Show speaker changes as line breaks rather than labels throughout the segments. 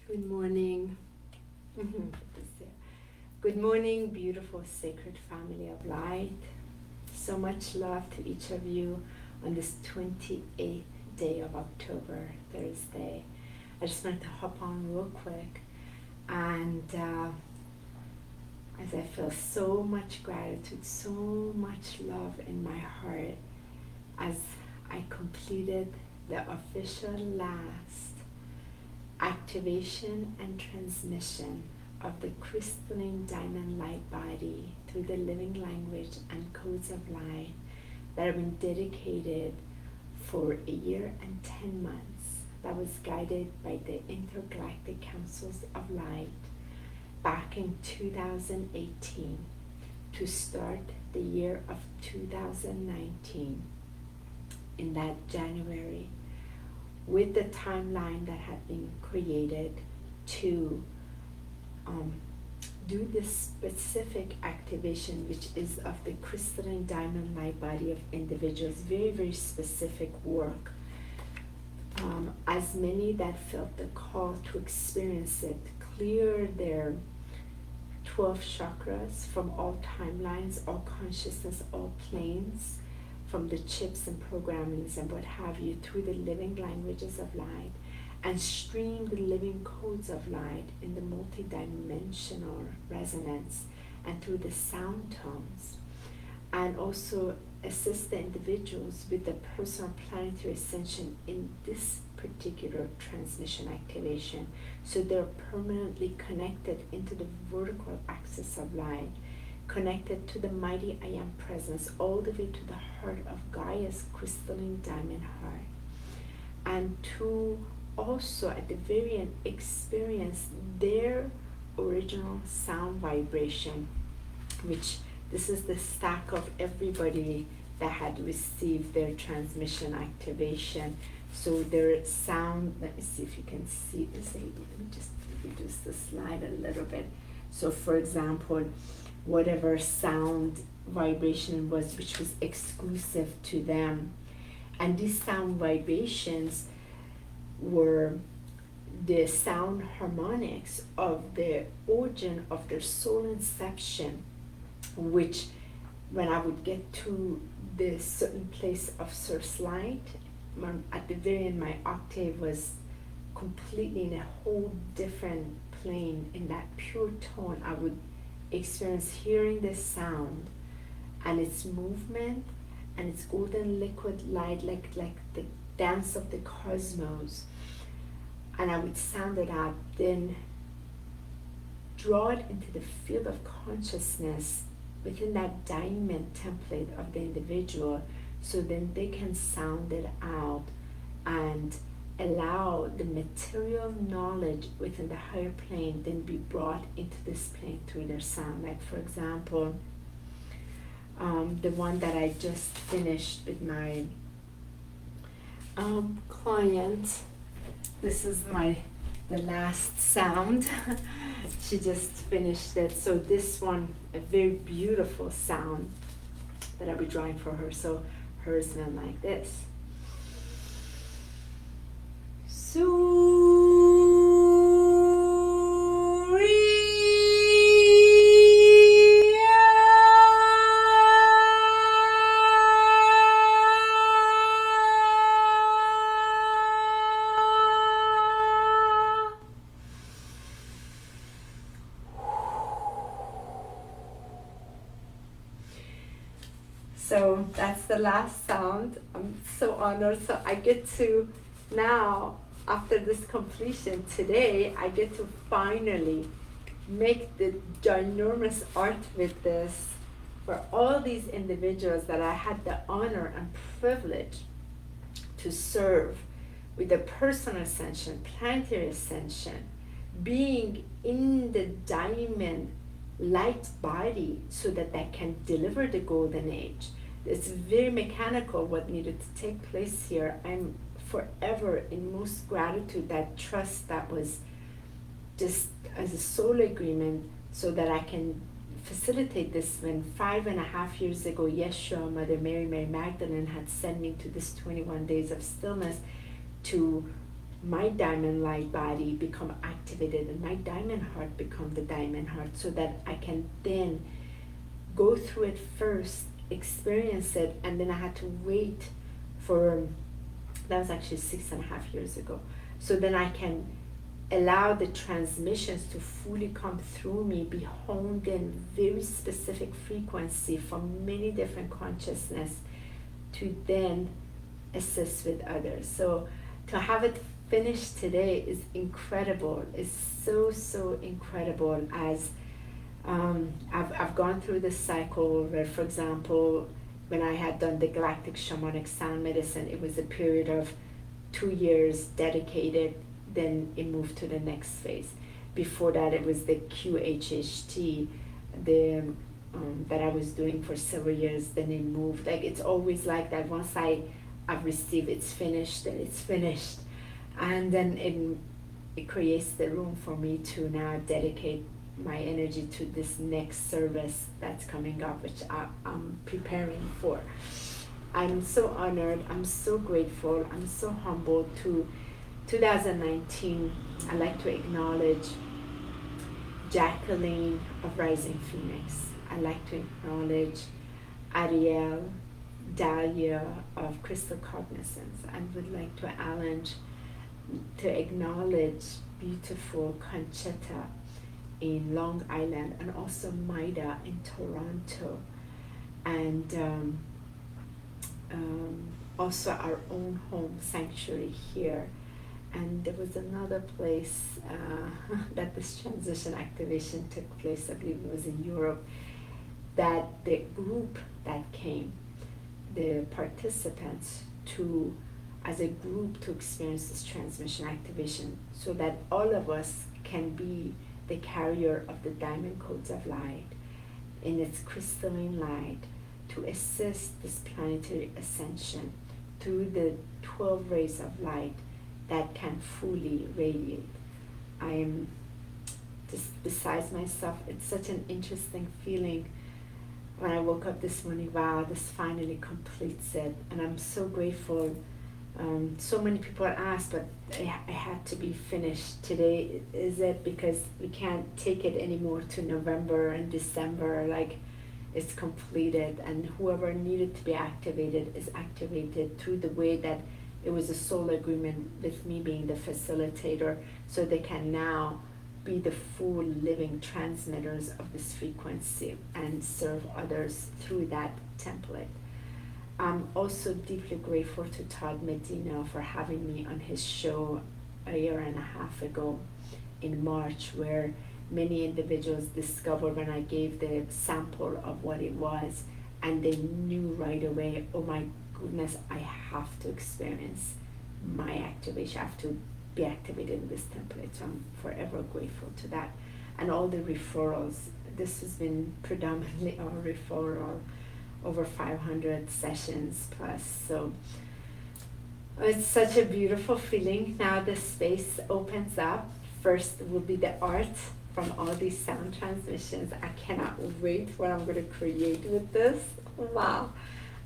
Good morning. Good morning, beautiful sacred family of light. So much love to each of you on this 28th day of October, Thursday. I just wanted to hop on real quick, and as I feel so much gratitude, so much love in my heart as I completed the official last activation and transmission of the crystalline diamond light body through the living language and codes of light that have been dedicated for a year and 10 months. That was guided by the Intergalactic Councils of Light back in 2018 to start the year of 2019 in that January, with the timeline that had been created to do this specific activation, which is of the crystalline diamond light body of individuals. Very, very specific work. As many that felt the call to experience it, clear their 12 chakras from all timelines, all consciousness, all planes, from the chips and programmings and what have you, through the living languages of light, and stream the living codes of light in the multidimensional resonance and through the sound tones, and also assist the individuals with the personal planetary ascension in this particular transmission activation, so they're permanently connected into the vertical axis of light, connected to the mighty I Am presence, all the way to the heart of Gaia's crystalline diamond heart, and to also at the very end experience their original sound vibration, which this is the stack of everybody that had received their transmission activation. So their sound, let me see if you can see this, let me just reduce the slide a little bit. So for example, whatever sound vibration was, which was exclusive to them, and these sound vibrations were the sound harmonics of the origin of their soul inception, which when I would get to the certain place of source light, at the very end my octave was completely in a whole different plane. In that pure tone, I would experience hearing this sound and its movement and its golden liquid light, like the dance of the cosmos, and I would sound it out, then draw it into the field of consciousness within that diamond template of the individual, so then they can sound it out and allow the material knowledge within the higher plane then be brought into this plane through their sound. Like for example, the one that I just finished with my client, this is the last sound. She just finished it. So this one, a very beautiful sound that I'll be drawing for her. So hers went like this. So that's the last sound. I'm so honored. So I get to now, after this completion today, I get to finally make the ginormous art with this for all these individuals that I had the honor and privilege to serve with the personal ascension, planetary ascension, being in the diamond light body so that they can deliver the golden age. It's very mechanical what needed to take place here. I'm forever in most gratitude, that trust that was just as a soul agreement so that I can facilitate this. When 5.5 years ago, Yeshua, Mother Mary, Mary Magdalene had sent me to this 21 days of stillness to my diamond light body become activated and my diamond heart become the diamond heart, so that I can then go through it first, experience it, and then I had to wait for, that was actually 6.5 years ago. So then I can allow the transmissions to fully come through me, be honed in very specific frequency from many different consciousness to then assist with others. So to have it finished today is incredible. It's so incredible. As I've gone through this cycle where, for example, when I had done the Galactic Shamanic sound medicine, it was a period of 2 years dedicated, then it moved to the next phase. Before that, it was the QHHT, that I was doing for several years, then it moved. Like, it's always like that. Once I've received, it's finished, then it's finished. And then it creates the room for me to now dedicate my energy to this next service that's coming up, which I'm preparing for. I'm so honored, I'm so grateful, I'm so humbled. To 2019, I'd like to acknowledge Jacqueline of Rising Phoenix. I'd like to acknowledge Ariel, Dahlia of Crystal Cognizance. I would like to acknowledge beautiful Conchetta in Long Island, and also Maida in Toronto, and also our own home sanctuary here. And there was another place that this transition activation took place, I believe it was in Europe, that the group that came, the participants, as a group to experience this transmission activation, so that all of us can be the carrier of the diamond codes of light in its crystalline light, to assist this planetary ascension through the 12 rays of light that can fully radiate. I am just besides myself. It's such an interesting feeling when I woke up this morning. Wow, this finally completes it, and I'm so grateful. So many people asked, but it had to be finished today. Is it because we can't take it anymore to November and December? Like, it's completed, and whoever needed to be activated is activated through the way that it was a soul agreement with me being the facilitator, so they can now be the full living transmitters of this frequency and serve others through that template. I'm also deeply grateful to Todd Medina for having me on his show a year and a half ago in March, where many individuals discovered when I gave the sample of what it was, and they knew right away, oh my goodness, I have to experience my activation. I have to be activated in this template. So I'm forever grateful to that. And all the referrals. This has been predominantly our referral, over 500 sessions plus. So it's such a beautiful feeling. Now the space opens up. First will be the art from all these sound transmissions. I cannot wait what I'm going to create with this. Wow.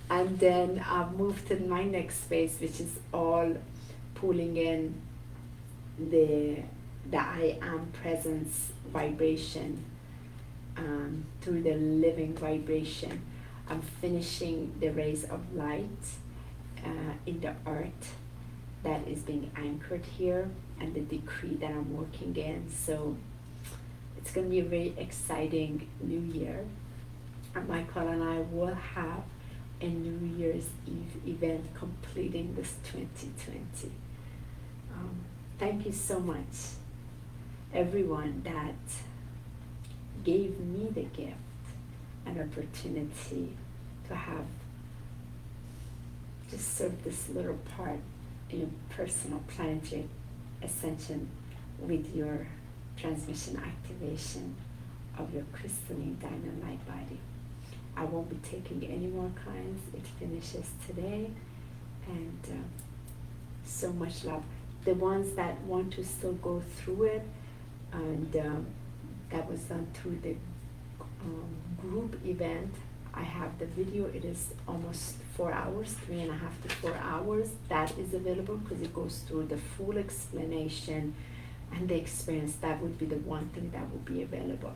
And then I'll move to my next space, which is all pulling in the I am presence vibration through the living vibration. I'm finishing the rays of light in the art that is being anchored here, and the decree that I'm working in. So it's going to be a very exciting new year. And Michael and I will have a New Year's Eve event completing this 2020. Thank you so much, everyone that gave me the gift and opportunity to have just serve this little part in your personal planetary ascension with your transmission activation of your crystalline diamond light body. I won't be taking any more clients. It finishes today, and so much love. The ones that want to still go through it, and that was done through the group event. I have the video. It is almost 4 hours, 3.5 to 4 hours. That is available because it goes through the full explanation and the experience. That would be the one thing that will be available.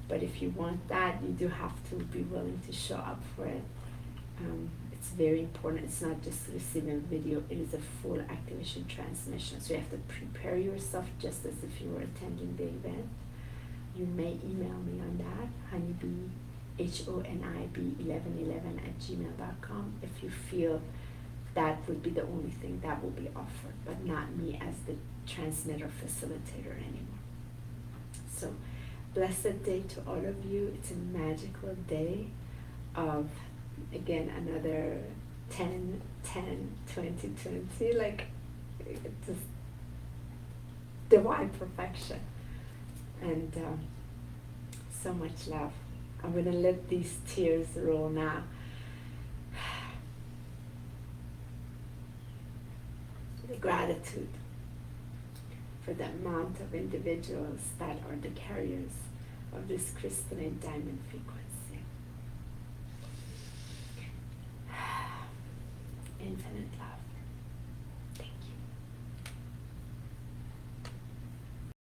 But if you want that, you do have to be willing to show up for it. It's very important. It's not just receiving video, it is a full activation transmission. So you have to prepare yourself just as if you were attending the event. You may email me on that, HoniB, HONIB1111@gmail.com, if you feel that would be the only thing that will be offered, but not me as the transmitter facilitator anymore. So, blessed day to all of you. It's a magical day of, again, another 10-10-2020, like just divine perfection. And so much love. I'm going to let these tears roll now. The gratitude for the amount of individuals that are the carriers of this crystalline diamond frequency.